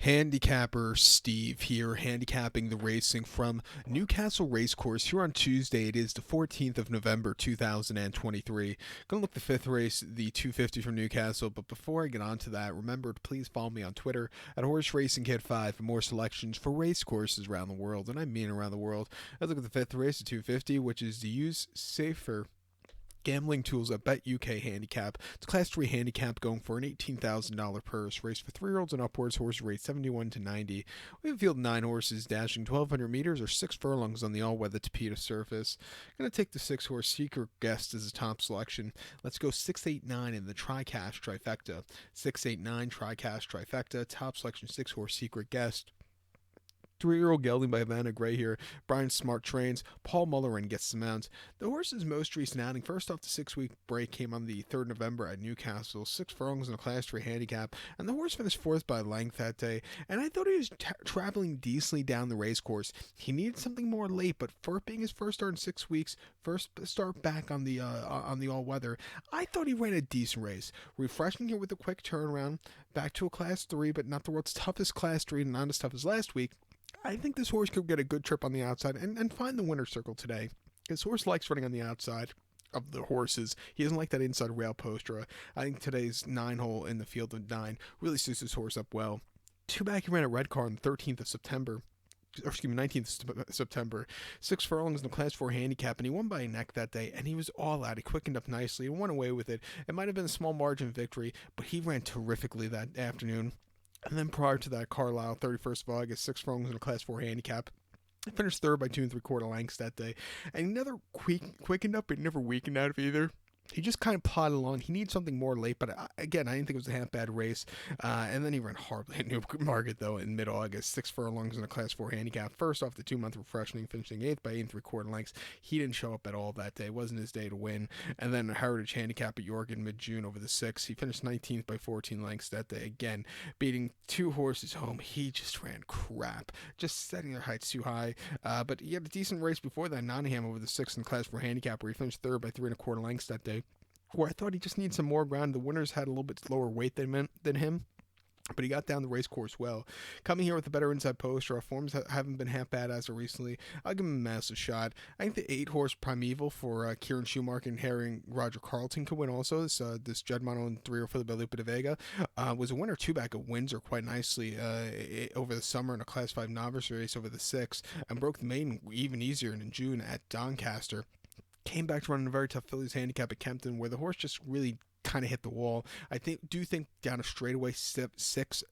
Handicapper Steve here, handicapping the racing from Newcastle Racecourse here on Tuesday. It is the 14th of November, 2023. Gonna look the fifth race, the 250 from Newcastle. But before I get on to that, remember to please follow me on Twitter at Horse Racing Kid 5 for more selections for race courses around the world, and I mean around the world. Let's look at the fifth race, the 250, which is to use safer gambling tools at Bet UK Handicap. It's a Class 3 handicap going for an $18,000 purse. Race for 3-year-olds and upwards. Horse rate 71 to 90. We have a field 9 horses dashing 1,200 meters or 6 furlongs on the all-weather Tapeta surface. Going to take the 6-horse Secret Guest as a top selection. Let's go 6-8-9 in the Tri-Cash Trifecta. 6-8-9 Tri-Cash Trifecta. Top selection 6-horse Secret Guest. 3-year-old gelding by Havana Gray here. Brian Smart trains. Paul Mullerin gets the mount. The horse's most recent outing, first off the 6-week break, came on the 3rd of November at Newcastle. 6 furlongs in a Class 3 handicap, and the horse finished 4th by length that day. And I thought he was traveling decently down the race course. He needed something more late, but for it being his first start in 6 weeks, first start back on the all-weather, I thought he ran a decent race. Refreshing here with a quick turnaround, back to a Class 3, but not the world's toughest Class 3, and not as tough as last week. I think this horse could get a good trip on the outside and find the winner's circle today. This horse likes running on the outside of the horses. He doesn't like that inside rail poster. I think today's 9-hole in the field of 9 really suits this horse up well. Two back, he ran a red car on the 13th of September. 19th of September. 6 furlongs in the Class 4 handicap, and he won by a neck that day, and he was all out. He quickened up nicely and won away with it. It might have been a small margin victory, but he ran terrifically that afternoon. And then prior to that, Carlisle, 31st of August, 6 furlongs in a Class 4 handicap. He finished 3rd by 2 3/4 lengths that day. And he never quickened up, but never weakened out of either. He just kind of plodded along. He needs something more late, but again, I didn't think it was a half-bad race. And then he ran horribly at Newmarket, though, in mid-August. 6 furlongs in a Class 4 handicap. First off the 2-month refreshing, finishing 8th by 8 3/4 lengths. He didn't show up at all that day. It wasn't his day to win. And then a Heritage handicap at York in mid-June over the 6. He finished 19th by 14 lengths that day. Again, beating 2 horses home. He just ran crap. Just setting their heights too high. But he had a decent race before that, Nottingham over the 6 in Class 4 handicap, where he finished 3rd by 3 1/4 lengths that day, where I thought he just needed some more ground. The winners had a little bit lower weight than him, but he got down the race course well. Coming here with a better inside poster. Our forms haven't been half bad as of recently. I'll give him a massive shot. I think the 8-horse Primeval for Kieran Schumacher and Harry Roger Carlton could win also. This Judd Mono and 3-year for the Felipe de Vega was a winner 2-back at Windsor quite nicely over the summer in a Class 5 novice race over the 6, and broke the maiden even easier in June at Doncaster. Came back to run a very tough Phillies handicap at Kempton, where the horse just really kind of hit the wall. I do think down a straightaway 6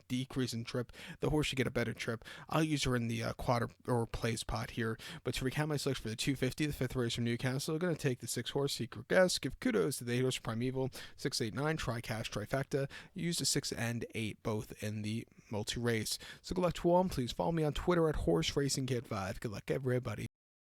decrease in trip, the horse should get a better trip. I'll use her in the quarter or play spot here. But to recount my selection for the 250, the 5th race from Newcastle, I'm going to take the 6-horse Secret Guest. Give kudos to the 8-horse Primeval. 6-8-9 Tri-Cash Trifecta. Use the 6 and 8 both in the multi-race. So good luck to all. Please follow me on Twitter at Horse Racing Kid 5. Good luck, everybody.